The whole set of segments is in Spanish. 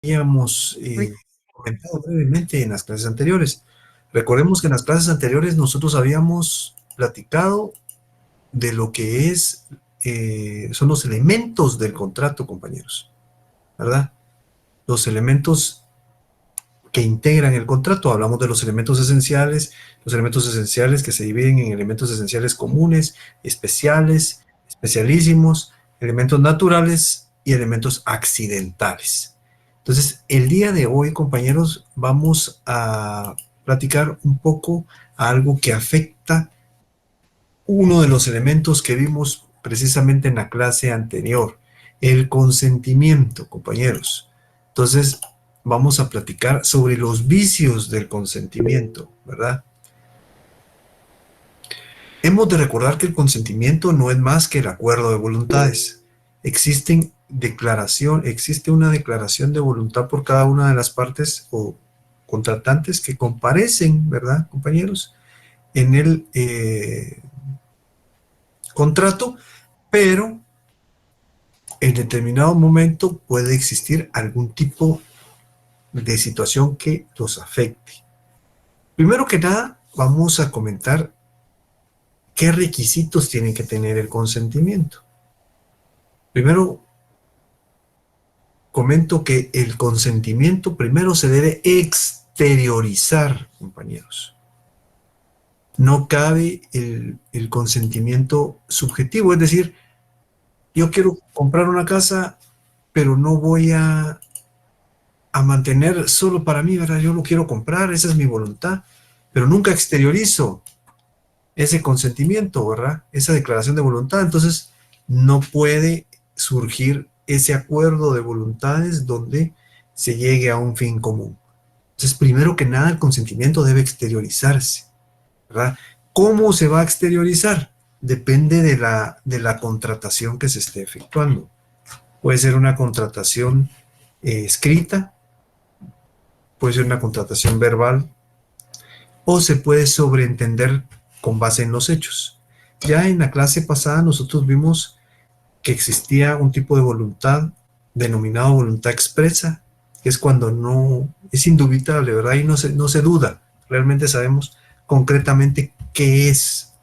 habíamos comentado brevemente en las clases anteriores. Recordemos que en las clases anteriores nosotros habíamos platicado de lo que son los elementos del contrato, compañeros, ¿verdad? Los elementos que integran el contrato. Hablamos de los elementos esenciales que se dividen en elementos esenciales comunes, especiales, especialísimos, elementos naturales y elementos accidentales. Entonces, el día de hoy, compañeros, vamos a platicar un poco a algo que afecta uno de los elementos que vimos precisamente en la clase anterior, el consentimiento, compañeros. Entonces, vamos a platicar sobre los vicios del consentimiento, ¿verdad? Hemos de recordar que el consentimiento no es más que el acuerdo de voluntades. Existe una declaración de voluntad por cada una de las partes o contratantes que comparecen, ¿verdad, compañeros? En el contrato, pero en determinado momento puede existir algún tipo de situación que los afecte. Primero que nada, vamos a comentar qué requisitos tiene que tener el consentimiento. Primero, comento que el consentimiento primero se debe exteriorizar, compañeros. No cabe el consentimiento subjetivo, es decir, yo quiero comprar una casa, pero no voy a mantener solo para mí, ¿verdad? Yo lo quiero comprar, esa es mi voluntad, pero nunca exteriorizo ese consentimiento, ¿verdad? Esa declaración de voluntad. Entonces, no puede surgir ese acuerdo de voluntades donde se llegue a un fin común. Entonces, primero que nada, el consentimiento debe exteriorizarse, ¿verdad? ¿Cómo se va a exteriorizar? Depende de la contratación que se esté efectuando. Puede ser una contratación escrita, puede ser una contratación verbal, o se puede sobreentender con base en los hechos. Ya en la clase pasada nosotros vimos que existía un tipo de voluntad denominado voluntad expresa, que es cuando no es indubitable, ¿verdad? Y no se duda. Realmente sabemos concretamente qué es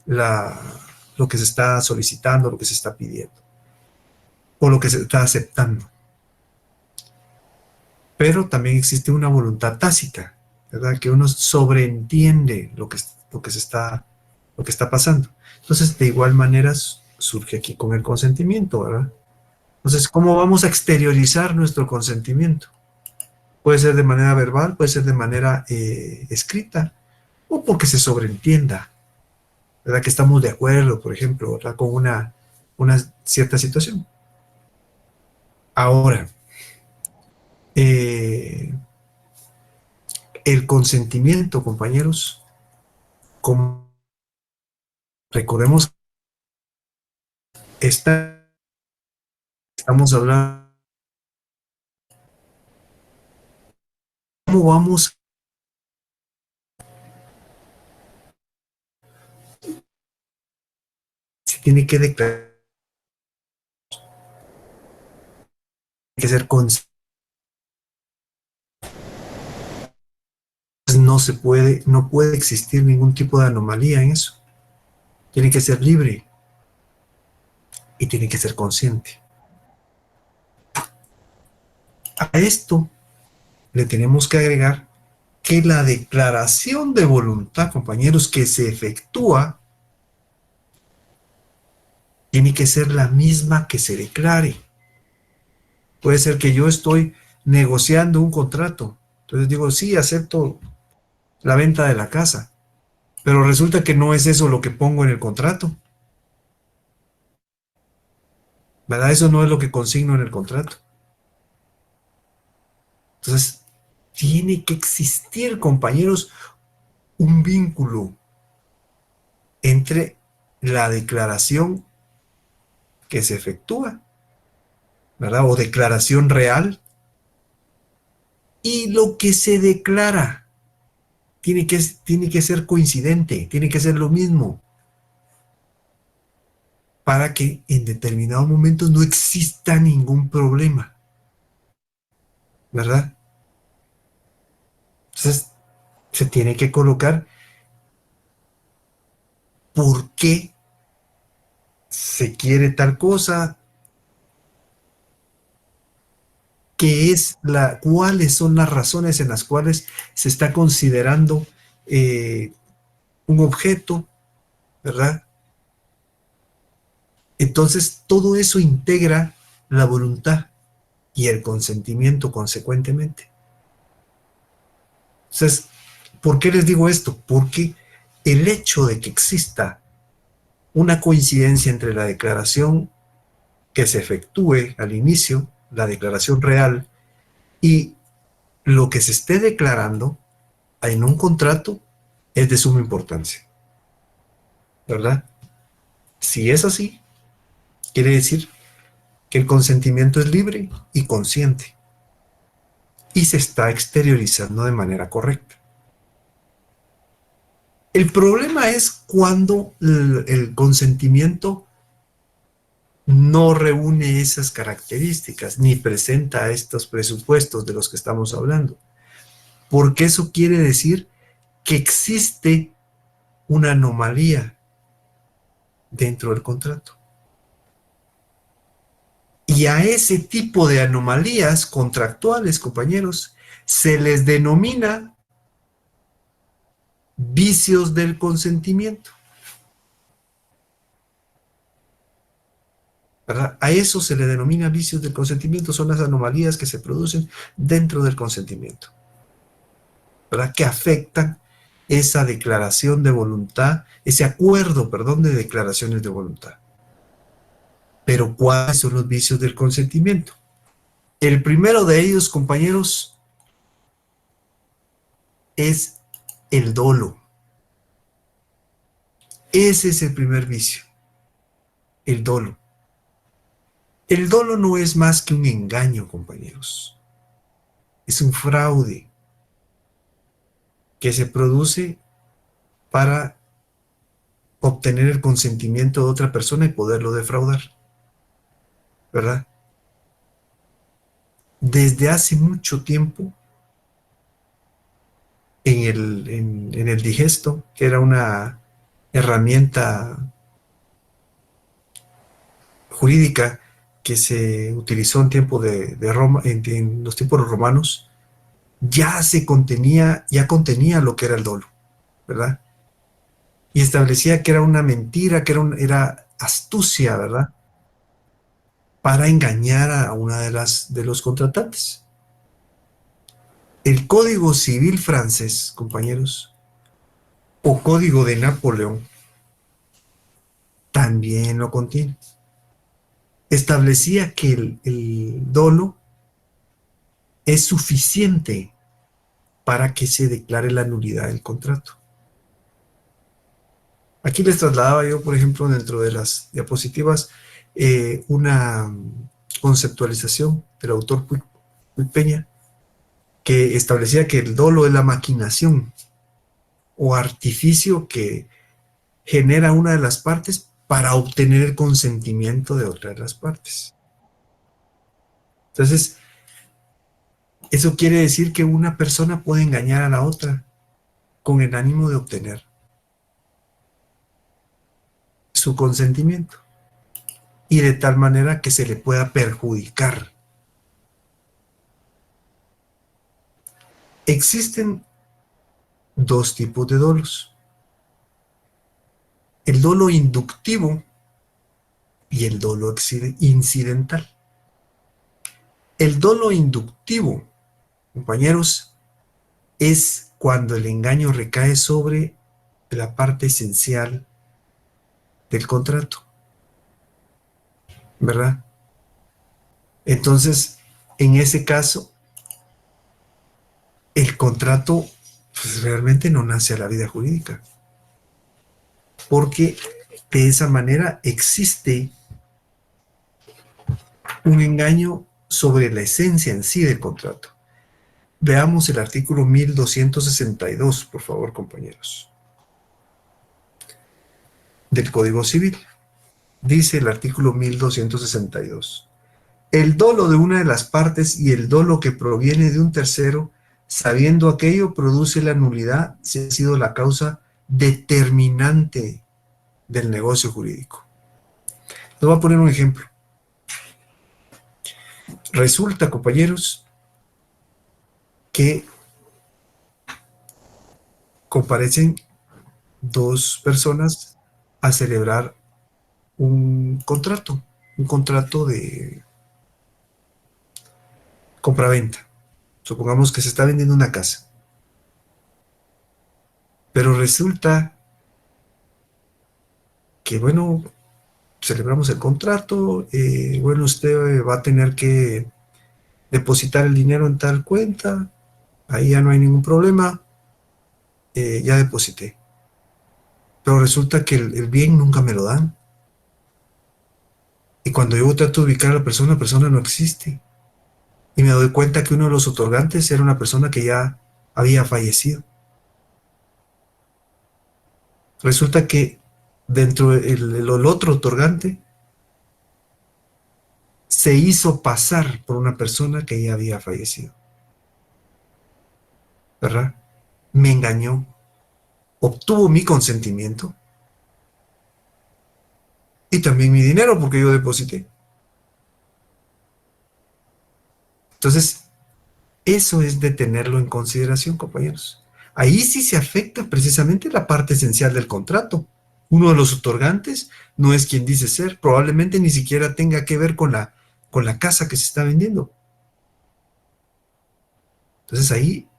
lo que se está solicitando, lo que se está pidiendo, o lo que se está aceptando. Pero también existe una voluntad tácita, ¿verdad? Que uno sobreentiende lo que está pasando. Entonces, de igual manera surge aquí con el consentimiento, ¿verdad? Entonces, ¿cómo vamos a exteriorizar nuestro consentimiento? Puede ser de manera verbal, puede ser de manera escrita, o porque se sobreentienda, ¿verdad? Que estamos de acuerdo, por ejemplo, ¿verdad? Con una cierta situación. Ahora, eh, el consentimiento, compañeros, como recordemos, estamos hablando, ¿cómo vamos? Se tiene que declarar, que ser consciente, no puede existir ningún tipo de anomalía en eso. Tiene que ser libre y tiene que ser consciente. A esto le tenemos que agregar que la declaración de voluntad, compañeros, que se efectúa, tiene que ser la misma que se declare. Puede ser que yo estoy negociando un contrato, entonces digo, sí, acepto la venta de la casa, pero resulta que no es eso lo que pongo en el contrato, ¿verdad? Eso no es lo que consigno en el contrato. Entonces, tiene que existir, compañeros, un vínculo entre la declaración que se efectúa, ¿verdad? O declaración real y lo que se declara. Tiene que ser coincidente, tiene que ser lo mismo para que en determinados momentos no exista ningún problema. ¿verdad? Entonces, se tiene que colocar por qué se quiere tal cosa, cuáles son las razones en las cuales se está considerando un objeto, ¿verdad? Entonces, todo eso integra la voluntad y el consentimiento consecuentemente. Entonces, ¿por qué les digo esto? Porque el hecho de que exista una coincidencia entre la declaración que se efectúe al inicio, la declaración real, y lo que se esté declarando en un contrato es de suma importancia, ¿verdad? Si es así, quiere decir que el consentimiento es libre y consciente y se está exteriorizando de manera correcta. El problema es cuando el consentimiento no reúne esas características ni presenta estos presupuestos de los que estamos hablando, porque eso quiere decir que existe una anomalía dentro del contrato. Y a ese tipo de anomalías contractuales, compañeros, se les denomina vicios del consentimiento, ¿verdad? A eso se le denomina vicios del consentimiento, son las anomalías que se producen dentro del consentimiento, ¿verdad? Que afectan esa declaración de voluntad, ese acuerdo, perdón, de declaraciones de voluntad. Pero ¿cuáles son los vicios del consentimiento? El primero de ellos, compañeros, es el dolo. Ese es el primer vicio, el dolo. El dolo no es más que un engaño, compañeros. Es un fraude que se produce para obtener el consentimiento de otra persona y poderlo defraudar, ¿verdad? Desde hace mucho tiempo, en el digesto, que era una herramienta jurídica que se utilizó en tiempo de Roma, en los tiempos romanos, ya contenía lo que era el dolo, ¿verdad? Y establecía que era una mentira, que era astucia, ¿verdad? Para engañar a una de los contratantes. El Código Civil francés, compañeros, o Código de Napoleón, también lo contiene. Establecía que el dolo es suficiente para que se declare la nulidad del contrato. Aquí les trasladaba yo, por ejemplo, dentro de las diapositivas, una conceptualización del autor Puig Peña, que establecía que el dolo es la maquinación o artificio que genera una de las partes para obtener el consentimiento de otra de las partes. Entonces, eso quiere decir que una persona puede engañar a la otra con el ánimo de obtener su consentimiento y de tal manera que se le pueda perjudicar. Existen dos tipos de dolos: el dolo inductivo y el dolo incidental. El dolo inductivo, compañeros, es cuando el engaño recae sobre la parte esencial del contrato, ¿verdad? Entonces, en ese caso, el contrato pues, realmente no nace a la vida jurídica, porque de esa manera existe un engaño sobre la esencia en sí del contrato. Veamos el artículo 1262, por favor, compañeros, del Código Civil. Dice el artículo 1262: El dolo de una de las partes y el dolo que proviene de un tercero, sabiendo aquello, produce la nulidad si ha sido la causa determinante del negocio jurídico. Les voy a poner un ejemplo. Resulta, compañeros, que comparecen dos personas a celebrar un contrato de compraventa. Supongamos que se está vendiendo una casa, pero resulta que, bueno, celebramos el contrato, bueno, usted va a tener que depositar el dinero en tal cuenta, ahí ya no hay ningún problema, ya deposité. Pero resulta que el bien nunca me lo dan. Y cuando yo trato de ubicar a la persona no existe. Y me doy cuenta que uno de los otorgantes era una persona que ya había fallecido. Resulta que dentro del otro otorgante se hizo pasar por una persona que ya había fallecido, ¿verdad? Me engañó, obtuvo mi consentimiento y también mi dinero porque yo deposité. Entonces, eso es de tenerlo en consideración, compañeros. Ahí sí se afecta precisamente la parte esencial del contrato. Uno de los otorgantes no es quien dice ser, probablemente ni siquiera tenga que ver con la casa que se está vendiendo. Entonces ahí,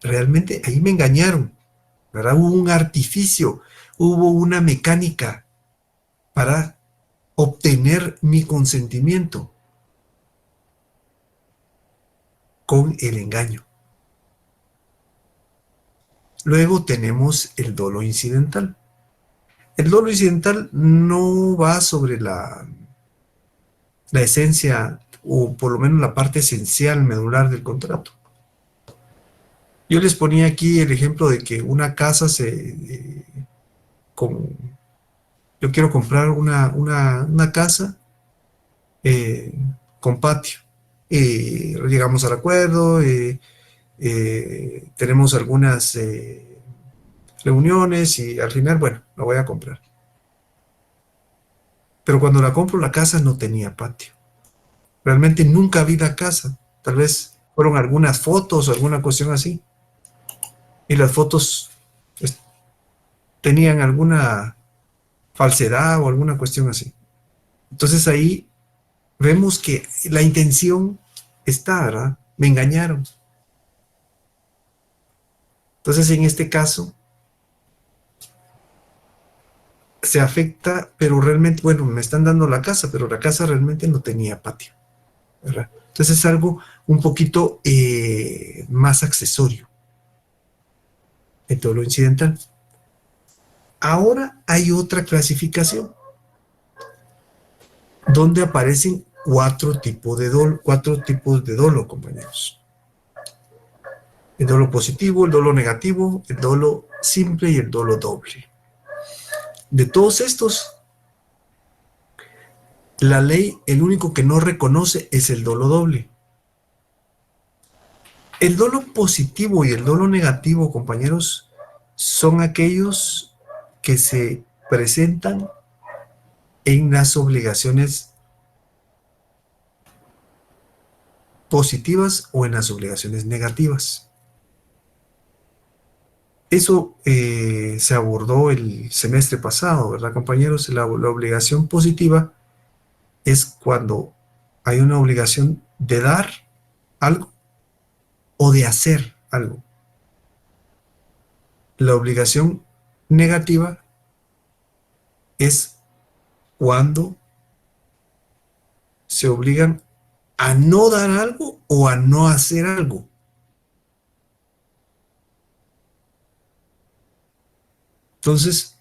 realmente, ahí me engañaron, ¿verdad? Hubo un artificio, hubo una mecánica para obtener mi consentimiento con el engaño. Luego tenemos el dolo incidental. El dolo incidental no va sobre la esencia o por lo menos la parte esencial medular del contrato. Yo les ponía aquí el ejemplo de que una casa con, yo quiero comprar una casa eh, con patio. Llegamos al acuerdo, tenemos algunas reuniones y al final, bueno, la voy a comprar. Pero cuando la compro, la casa no tenía patio. Realmente nunca vi la casa. Tal vez fueron algunas fotos o alguna cuestión así. Y las fotos pues, tenían alguna falsedad o alguna cuestión así. Entonces ahí vemos que la intención está, ¿verdad? Me engañaron. Entonces en este caso se afecta, pero realmente, bueno, me están dando la casa, pero la casa realmente no tenía patio, ¿verdad? Entonces es algo un poquito más accesorio en todo lo incidental. Ahora hay otra clasificación donde aparecen cuatro tipos de dolo, compañeros. El dolo positivo, el dolo negativo, el dolo simple y el dolo doble. De todos estos, la ley, el único que no reconoce es el dolo doble. El dolo positivo y el dolo negativo, compañeros, son aquellos que se presentan en las obligaciones positivas o en las obligaciones negativas. Eso se abordó el semestre pasado, ¿verdad, compañeros? La obligación positiva es cuando hay una obligación de dar algo o de hacer algo. La obligación negativa es cuando se obligan a no dar algo o a no hacer algo. Entonces,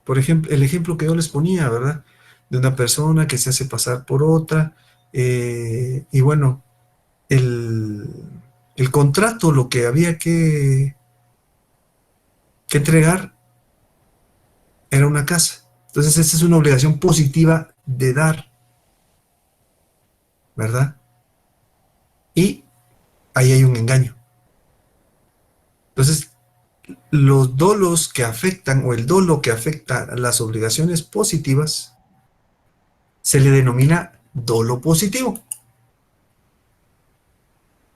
por ejemplo, el ejemplo que yo les ponía, ¿verdad? De una persona que se hace pasar por otra, y bueno, el, el contrato, lo que había que entregar era una casa. Entonces, esa es una obligación positiva de dar. ¿verdad? Y ahí hay un engaño. Entonces, los dolos que afectan o el dolo que afecta a las obligaciones positivas se le denomina dolo positivo.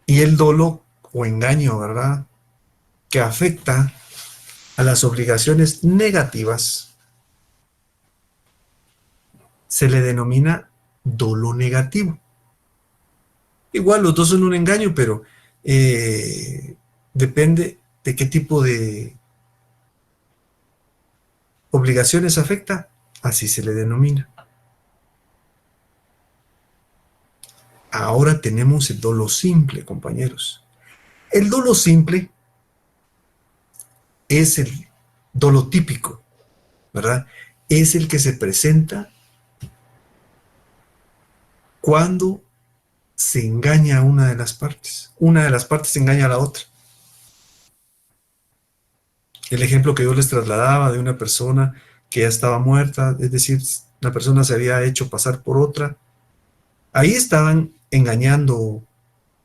Y el dolo o engaño, ¿verdad?, que afecta a las obligaciones negativas se le denomina dolo negativo. Igual los dos son un engaño, pero depende de qué tipo de obligaciones afecta, así se le denomina. Ahora tenemos el dolo simple, compañeros. El dolo simple es el dolo típico, ¿verdad? Es el que se presenta cuando se engaña a una de las partes. Una de las partes engaña a la otra. El ejemplo que yo les trasladaba de una persona que ya estaba muerta, es decir, la persona se había hecho pasar por otra. Ahí estaban engañando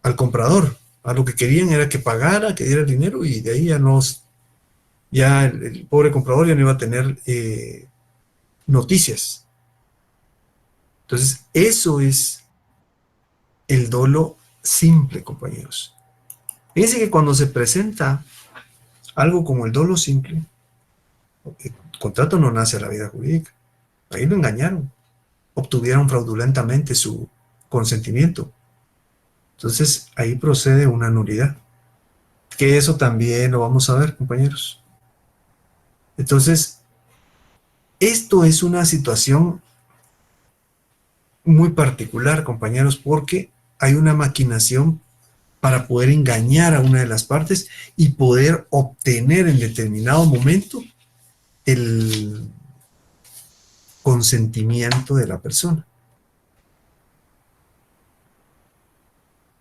al comprador. A lo que querían era que pagara, que diera el dinero y de ahí ya no, ya el pobre comprador ya no iba a tener noticias. Entonces, eso es el dolo simple, compañeros. Fíjense que cuando se presenta algo como el dolo simple, el contrato no nace a la vida jurídica. Ahí lo engañaron, obtuvieron fraudulentamente su consentimiento. Entonces, ahí procede una nulidad. Que eso también lo vamos a ver, compañeros. Entonces, esto es una situación muy particular, compañeros, porque hay una maquinación para poder engañar a una de las partes y poder obtener en determinado momento el consentimiento de la persona.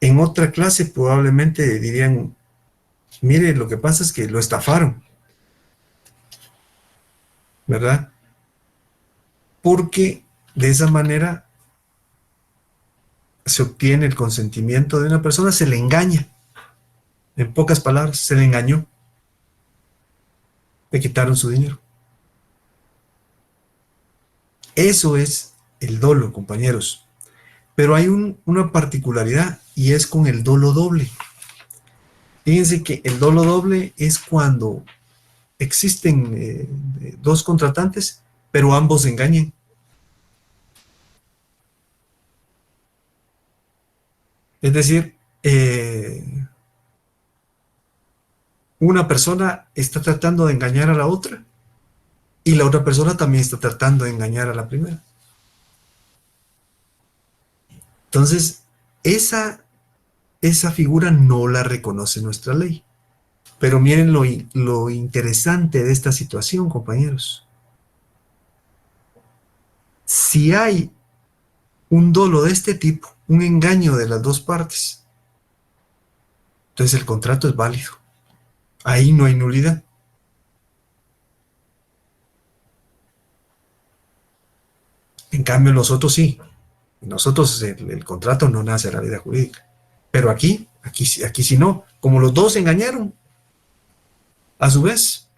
En otra clase probablemente dirían, mire, lo que pasa es que lo estafaron, ¿verdad? Porque de esa manera se obtiene el consentimiento de una persona, se le engaña. En pocas palabras, se le engañó, le quitaron su dinero. Eso es el dolo, compañeros. Pero hay una particularidad y es con el dolo doble. Fíjense que el dolo doble es cuando existen dos contratantes, pero ambos engañan. Es decir, una persona está tratando de engañar a la otra y la otra persona también está tratando de engañar a la primera. Entonces, esa figura no la reconoce nuestra ley. Pero miren lo interesante de esta situación, compañeros. Si hay un dolo de este tipo, un engaño de las dos partes, entonces el contrato es válido. Ahí no hay nulidad. En cambio, nosotros sí. Nosotros el contrato no nace a la vida jurídica. Pero aquí sí no. Como los dos se engañaron, a su vez,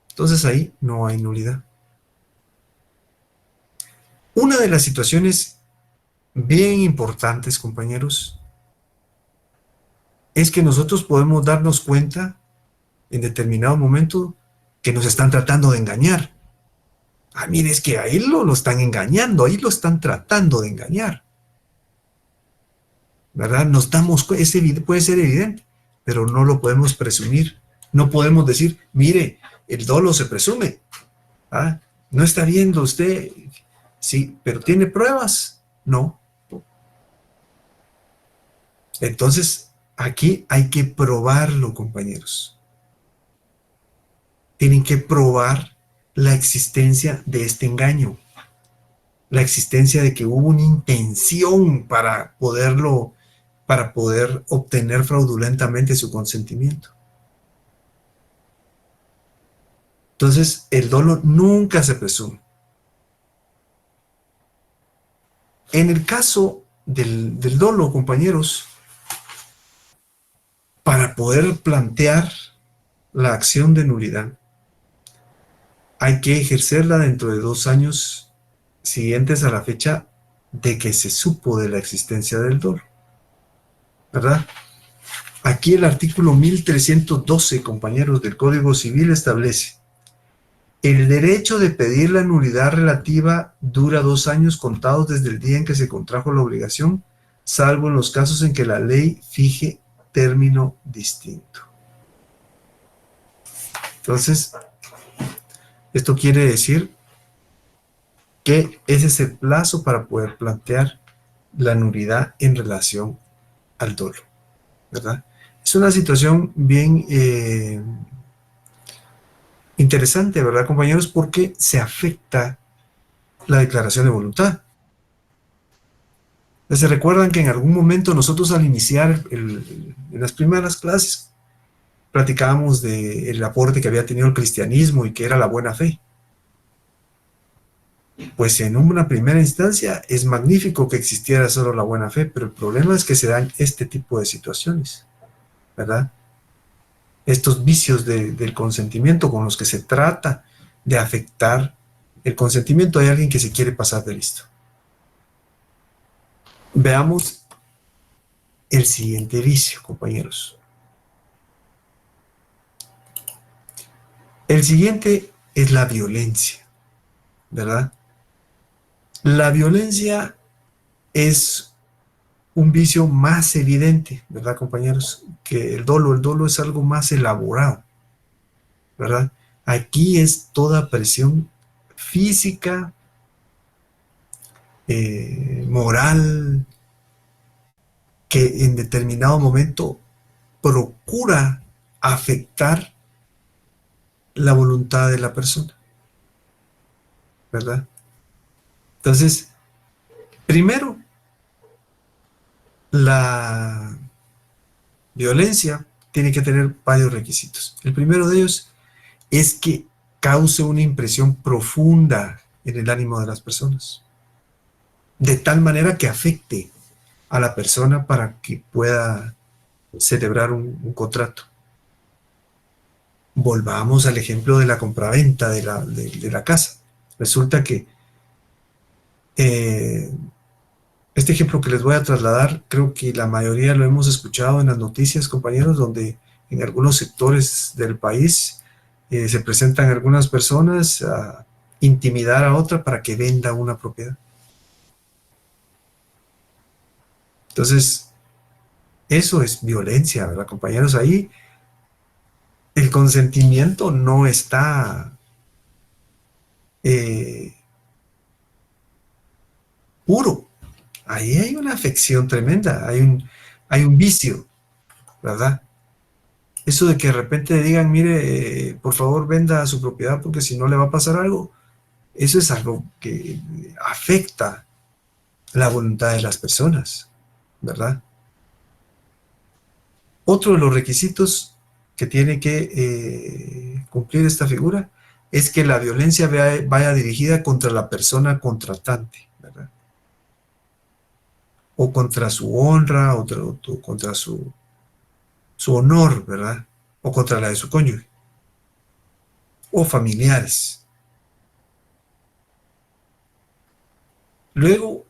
entonces ahí no hay nulidad. Una de las situaciones bien importantes, compañeros, es que nosotros podemos darnos cuenta en determinado momento que nos están tratando de engañar. Ah, mire, es que ahí lo están engañando, ahí lo están tratando de engañar. ¿Verdad? Nos damos cuenta, puede ser evidente, pero no lo podemos presumir. No podemos decir, mire, el dolo se presume. ¿Ah? No está viendo usted, sí, pero ¿tiene pruebas? No. Entonces, aquí hay que probarlo, compañeros. Tienen que probar la existencia de este engaño, la existencia de que hubo una intención para poder obtener fraudulentamente su consentimiento. Entonces, el dolo nunca se presume. En el caso del dolo, compañeros, para poder plantear la acción de nulidad, hay que ejercerla dentro de 2 años siguientes a la fecha de que se supo de la existencia del dolo, ¿verdad? Aquí el artículo 1312, compañeros, del Código Civil establece: el derecho de pedir la nulidad relativa dura 2 años contados desde el día en que se contrajo la obligación, salvo en los casos en que la ley fije término distinto. Entonces, esto quiere decir que ese es el plazo para poder plantear la nulidad en relación al dolo, ¿verdad? Es una situación bien interesante, ¿verdad, compañeros? Porque se afecta la declaración de voluntad. ¿Se recuerdan que en algún momento nosotros, al iniciar en las primeras clases, platicábamos del aporte que había tenido el cristianismo y que era la buena fe? Pues en una primera instancia es magnífico que existiera solo la buena fe, pero el problema es que se dan este tipo de situaciones, ¿verdad? Estos vicios del consentimiento con los que se trata de afectar el consentimiento de alguien que se quiere pasar de listo. Veamos el siguiente vicio, compañeros. El siguiente es la violencia, ¿verdad? La violencia es un vicio más evidente, ¿verdad, compañeros? Que el dolo. El dolo es algo más elaborado, ¿verdad? Aquí es toda presión física, moral, que en determinado momento procura afectar la voluntad de la persona, ¿verdad? Entonces, primero, la violencia tiene que tener varios requisitos. El primero de ellos es que cause una impresión profunda en el ánimo de las personas, de tal manera que afecte a la persona para que pueda celebrar un contrato. Volvamos al ejemplo de la compraventa de la casa. Resulta que este ejemplo que les voy a trasladar, creo que la mayoría lo hemos escuchado en las noticias, compañeros, donde en algunos sectores del país se presentan algunas personas a intimidar a otra para que venda una propiedad. Entonces, eso es violencia, ¿verdad, compañeros? Ahí el consentimiento no está puro. Ahí hay una afección tremenda, hay un vicio, ¿verdad? Eso de que de repente digan, mire, por favor venda su propiedad porque si no le va a pasar algo, eso es algo que afecta la voluntad de las personas, ¿verdad? Otro de los requisitos que tiene que cumplir esta figura es que la violencia vaya dirigida contra la persona contratante, ¿verdad? O contra su honra, o contra su honor, ¿verdad? O contra la de su cónyuge, o familiares. Luego,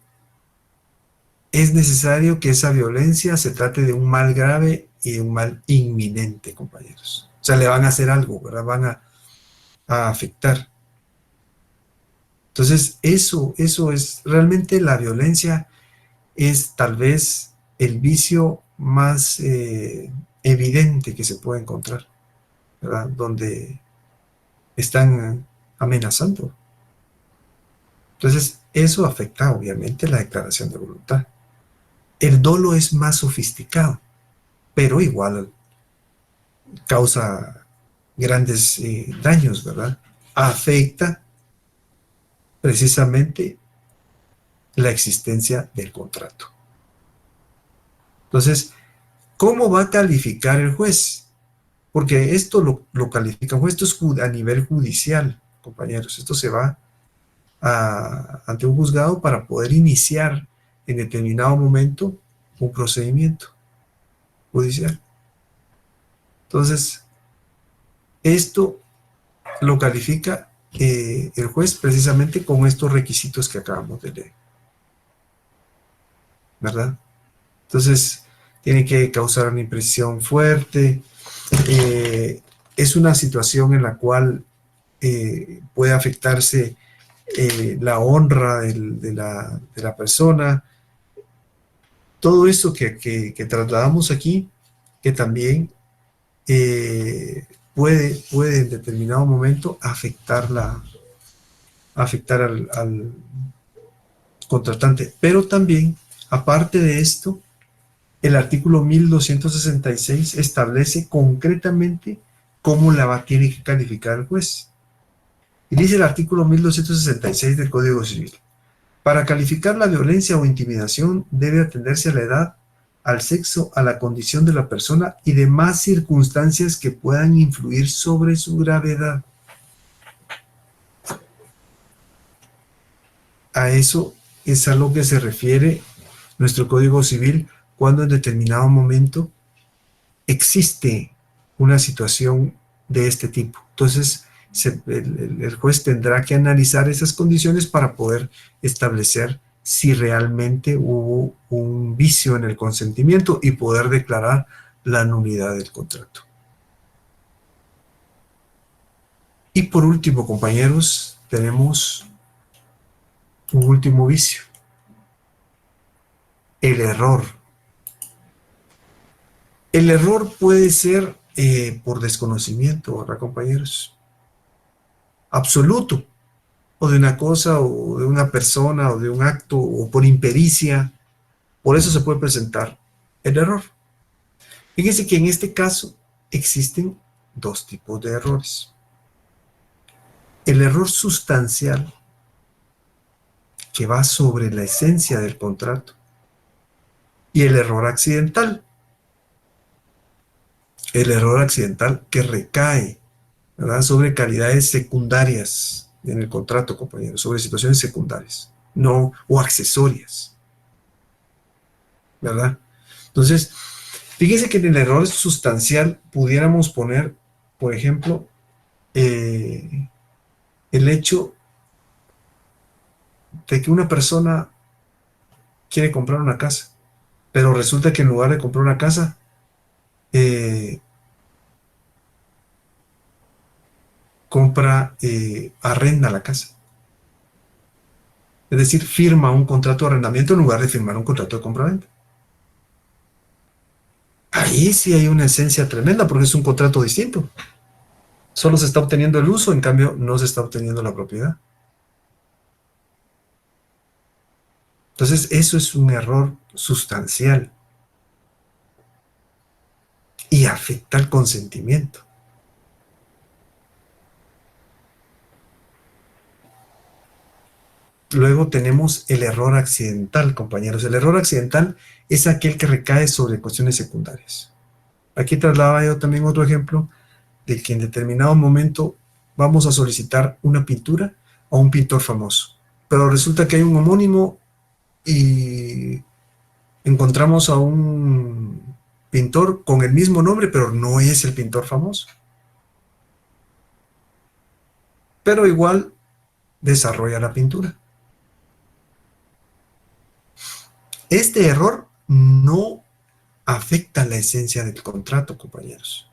es necesario que esa violencia se trate de un mal grave y de un mal inminente, compañeros. O sea, le van a hacer algo, ¿verdad? Van a afectar. Entonces, eso es realmente la violencia, es tal vez el vicio más evidente que se puede encontrar, ¿verdad? Donde están amenazando. Entonces, eso afecta obviamente la declaración de voluntad. El dolo es más sofisticado, pero igual causa grandes daños, ¿verdad? Afecta precisamente la existencia del contrato. Entonces, ¿cómo va a calificar el juez? Porque esto lo califica un juez, esto es a nivel judicial, compañeros, esto se va ante un juzgado para poder iniciar en determinado momento un procedimiento judicial. Entonces, esto lo califica el juez precisamente con estos requisitos que acabamos de leer, ¿verdad? Entonces, tiene que causar una impresión fuerte, es una situación en la cual puede afectarse la honra de la persona, todo eso que trasladamos aquí, que también puede en determinado momento afectar al contratante. Pero también, aparte de esto, el artículo 1266 establece concretamente cómo tiene que calificar el juez. Y dice el artículo 1266 del Código Civil: para calificar la violencia o intimidación debe atenderse a la edad, al sexo, a la condición de la persona y demás circunstancias que puedan influir sobre su gravedad. A eso es a lo que se refiere nuestro Código Civil cuando en determinado momento existe una situación de este tipo. Entonces, el juez tendrá que analizar esas condiciones para poder establecer si realmente hubo un vicio en el consentimiento y poder declarar la nulidad del contrato. Y por último, compañeros, tenemos un último vicio: el error. El error puede ser por desconocimiento, ¿verdad, compañeros? Absoluto, o de una cosa, o de una persona, o de un acto, o por impericia. Por eso se puede presentar el error. Fíjense que en este caso existen dos tipos de errores: el error sustancial, que va sobre la esencia del contrato, y el error accidental. El error accidental que recae, ¿verdad?, sobre calidades secundarias en el contrato, compañeros, sobre situaciones secundarias, no, o accesorias, ¿verdad? Entonces, fíjense que en el error sustancial pudiéramos poner, por ejemplo, el hecho de que una persona quiere comprar una casa, pero resulta que en lugar de comprar una casa, arrenda la casa. Es decir, firma un contrato de arrendamiento en lugar de firmar un contrato de compraventa. Ahí sí hay una esencia tremenda porque es un contrato distinto. Solo se está obteniendo el uso, en cambio no se está obteniendo la propiedad. Entonces eso es un error sustancial y afecta al consentimiento. Luego tenemos el error accidental, compañeros. El error accidental es aquel que recae sobre cuestiones secundarias. Aquí trasladaba yo también otro ejemplo de que en determinado momento vamos a solicitar una pintura a un pintor famoso, pero resulta que hay un homónimo y encontramos a un pintor con el mismo nombre, pero no es el pintor famoso. Pero igual desarrolla la pintura. Este error no afecta la esencia del contrato, compañeros.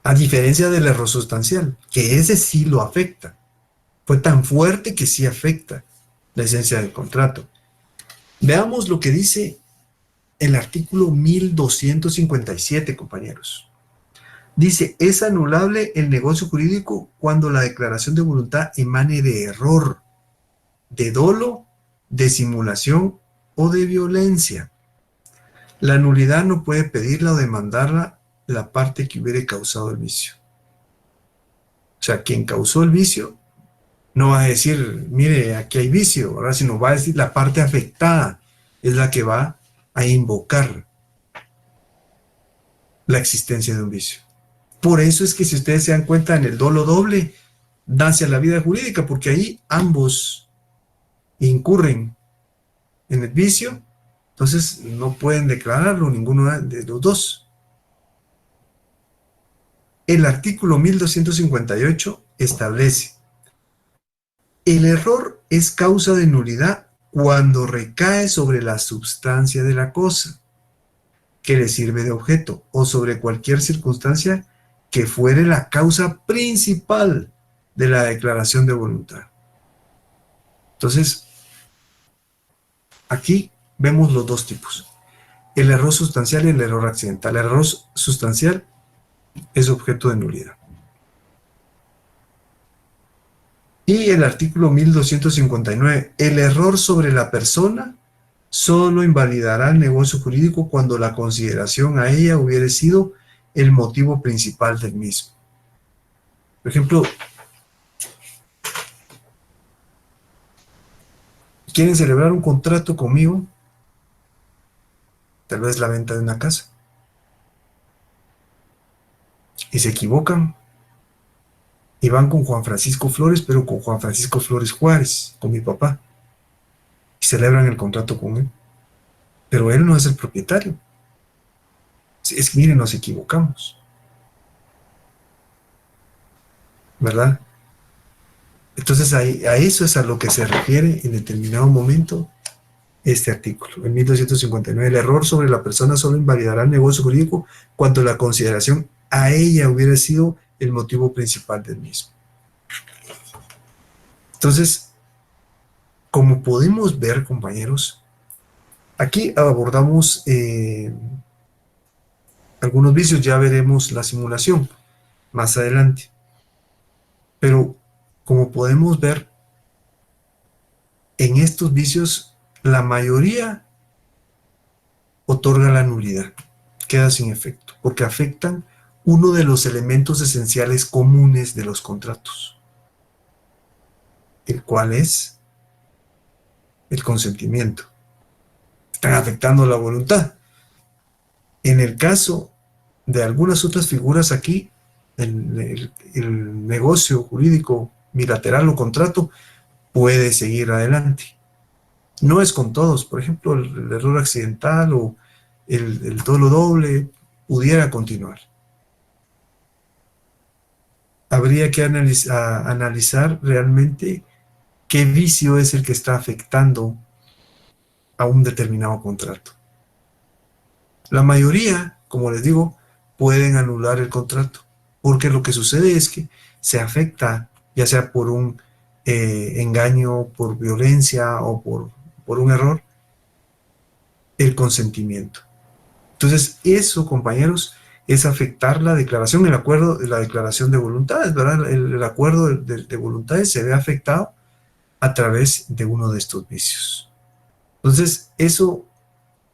A diferencia del error sustancial, que ese sí lo afecta. Fue tan fuerte que sí afecta la esencia del contrato. Veamos lo que dice el artículo 1257, compañeros. Dice: es anulable el negocio jurídico cuando la declaración de voluntad emane de error, de dolo, de simulación o de violencia. La nulidad no puede pedirla o demandarla la parte que hubiere causado el vicio. O sea, quien causó el vicio no va a decir, mire, aquí hay vicio, ¿verdad?, sino va a decir la parte afectada es la que va a invocar la existencia de un vicio. Por eso es que si ustedes se dan cuenta en el dolo doble, hacia la vida jurídica, porque ahí ambos incurren en el vicio, entonces no pueden declararlo ninguno de los dos. El artículo 1258 establece: el error es causa de nulidad cuando recae sobre la substancia de la cosa que le sirve de objeto o sobre cualquier circunstancia que fuere la causa principal de la declaración de voluntad. Entonces, aquí vemos los dos tipos: el error sustancial y el error accidental. El error sustancial es objeto de nulidad. Y el artículo 1259, el error sobre la persona solo invalidará el negocio jurídico cuando la consideración a ella hubiere sido el motivo principal del mismo. Por ejemplo, quieren celebrar un contrato conmigo, tal vez la venta de una casa, y se equivocan y van con Juan Francisco Flores, pero con Juan Francisco Flores Juárez, con mi papá, y celebran el contrato con él, pero él no es el propietario. Es que miren, nos equivocamos, ¿verdad? Entonces a eso es a lo que se refiere en determinado momento este artículo, en 1259. El error sobre la persona solo invalidará el negocio jurídico cuando la consideración a ella hubiera sido el motivo principal del mismo. Entonces, como podemos ver, compañeros, aquí abordamos algunos vicios, ya veremos la simulación más adelante. Pero como podemos ver, en estos vicios la mayoría otorga la nulidad, queda sin efecto, porque afectan uno de los elementos esenciales comunes de los contratos, el cual es el consentimiento. Están afectando la voluntad. En el caso de algunas otras figuras aquí, el negocio jurídico bilateral o contrato puede seguir adelante. No es con todos. Por ejemplo, el error accidental o el dolo doble pudiera continuar. Habría que analizar realmente qué vicio es el que está afectando a un determinado contrato. La mayoría, como les digo, pueden anular el contrato, porque lo que sucede es que se afecta, ya sea por un engaño, por violencia o por un error, el consentimiento. Entonces, eso, compañeros, es afectar la declaración, el acuerdo, la declaración de voluntades, ¿verdad? El acuerdo de voluntades se ve afectado a través de uno de estos vicios. Entonces, eso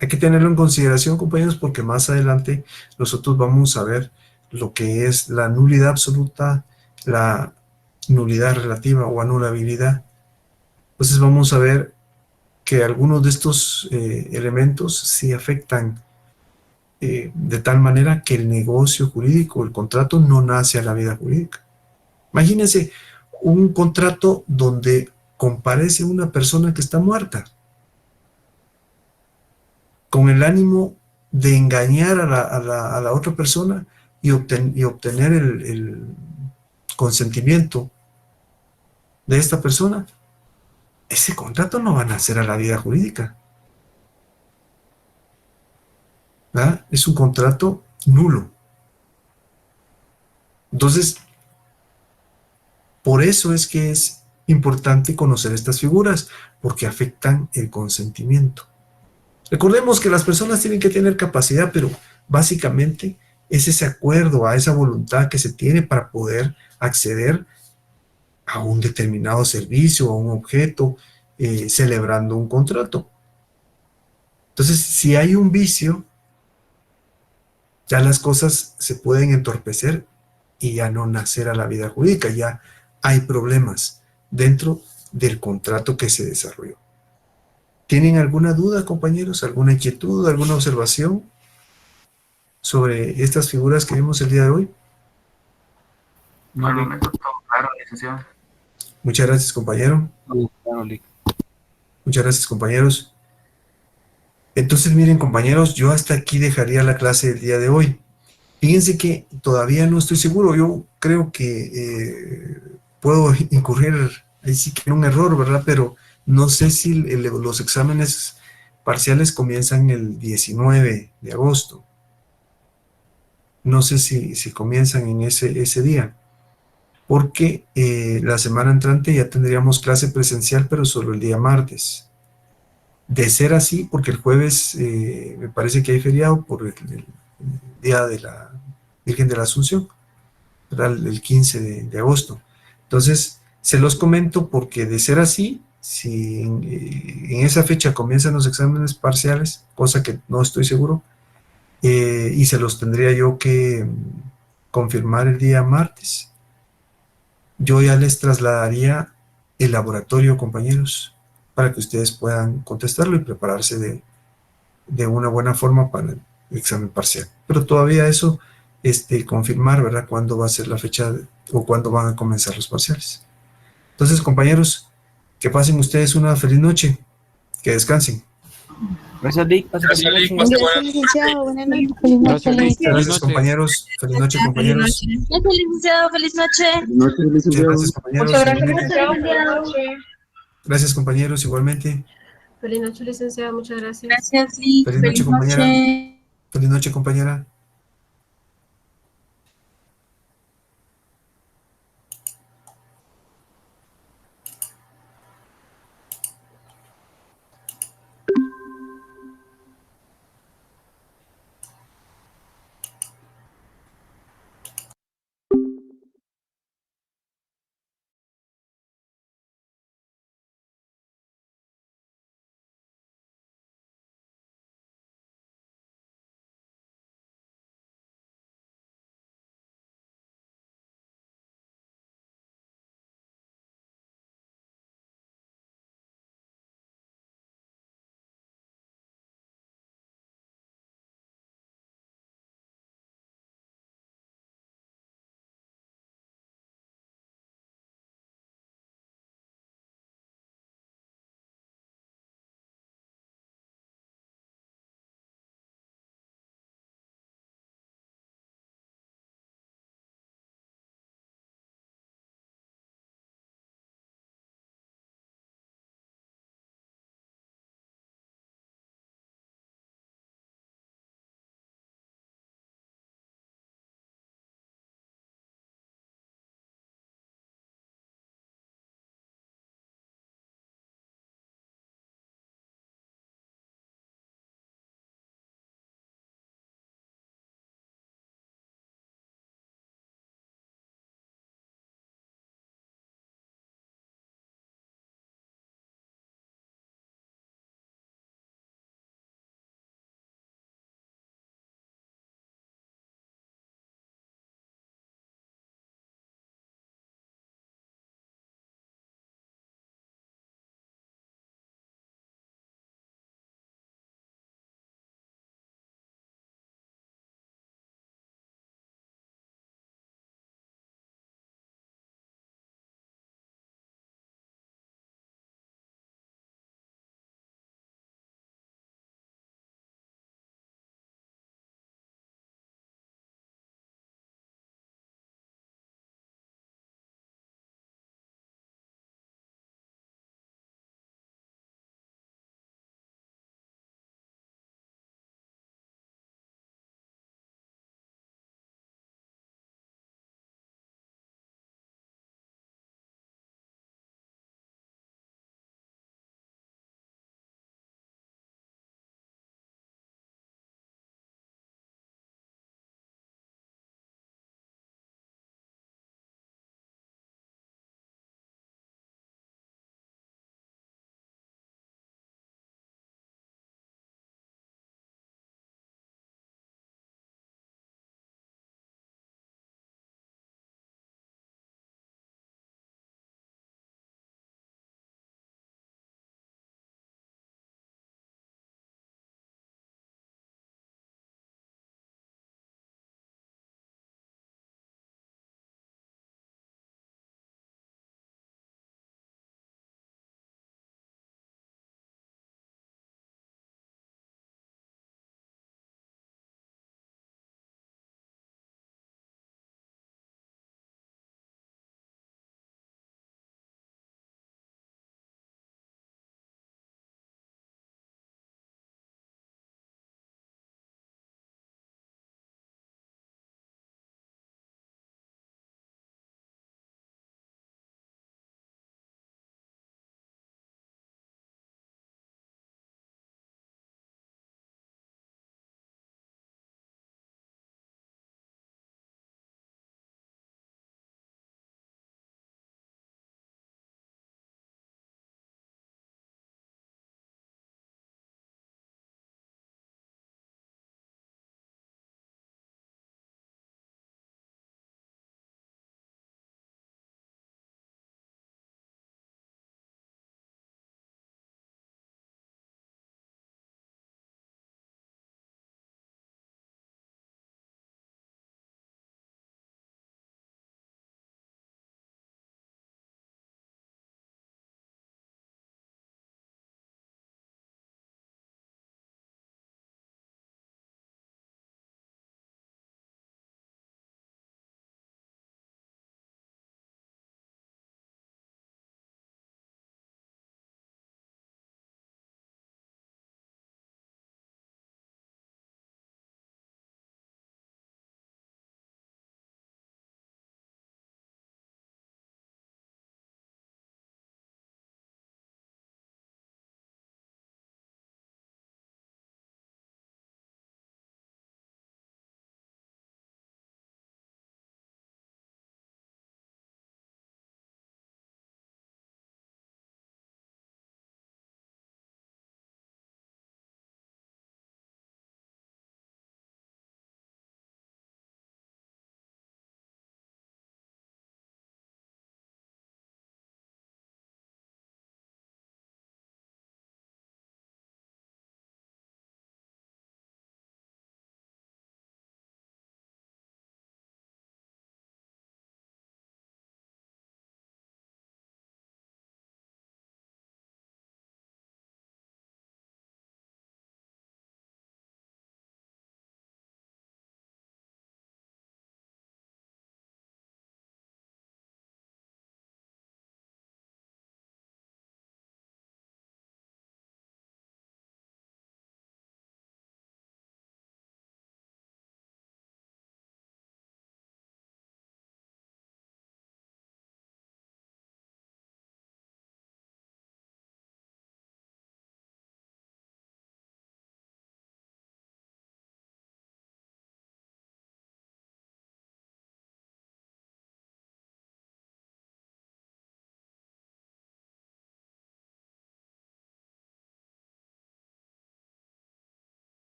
hay que tenerlo en consideración, compañeros, porque más adelante nosotros vamos a ver lo que es la nulidad absoluta, la nulidad relativa o anulabilidad. Entonces vamos a ver que algunos de estos elementos sí afectan de tal manera que el negocio jurídico, el contrato, no nace a la vida jurídica. Imagínense un contrato donde comparece una persona que está muerta, con el ánimo de engañar a la otra persona y obtener el consentimiento de esta persona. Ese contrato no va a nacer a la vida jurídica, ¿verdad? Es un contrato nulo. Entonces, por eso es que es importante conocer estas figuras, porque afectan el consentimiento. Recordemos que las personas tienen que tener capacidad, pero básicamente es ese acuerdo, a esa voluntad que se tiene para poder acceder a un determinado servicio, a un objeto, celebrando un contrato. Entonces, si hay un vicio, ya las cosas se pueden entorpecer y ya no nacer a la vida jurídica, ya hay problemas dentro del contrato que se desarrolló. ¿Tienen alguna duda, compañeros? ¿Alguna inquietud? ¿Alguna observación sobre estas figuras que vimos el día de hoy? No, me quedó claro licenciado. Muchas gracias, compañero. Muchas gracias, compañeros. Entonces, miren, compañeros, yo hasta aquí dejaría la clase del día de hoy. Fíjense que todavía no estoy seguro. Yo creo que puedo incurrir ahí sí que en un error, ¿verdad? Pero no sé si los exámenes parciales comienzan el 19 de agosto. No sé si comienzan en ese día, porque la semana entrante ya tendríamos clase presencial, pero solo el día martes. De ser así, porque el jueves me parece que hay feriado por el día de la Virgen de la Asunción, ¿verdad? El 15 de agosto. Entonces, se los comento porque de ser así, si en esa fecha comienzan los exámenes parciales, cosa que no estoy seguro, y se los tendría yo que confirmar el día martes, yo ya les trasladaría el laboratorio, compañeros, para que ustedes puedan contestarlo y prepararse de una buena forma para el examen parcial. Pero todavía eso, confirmar, ¿verdad?, cuándo va a ser la fecha o cuándo van a comenzar los parciales. Entonces, compañeros, que pasen ustedes una feliz noche, que descansen. Gracias, Lick. Gracias, licenciado. Buenas noches. Gracias, compañeros. Feliz noche, compañeros. Gracias, licenciado. Feliz noche. Muchas gracias, compañeros. Muchas gracias, Igualmente. licenciado. Gracias, compañeros, igualmente. Feliz noche, licenciado. Muchas gracias. Gracias, Lick. Feliz noche, Feliz compañera. noche. Feliz noche, compañera.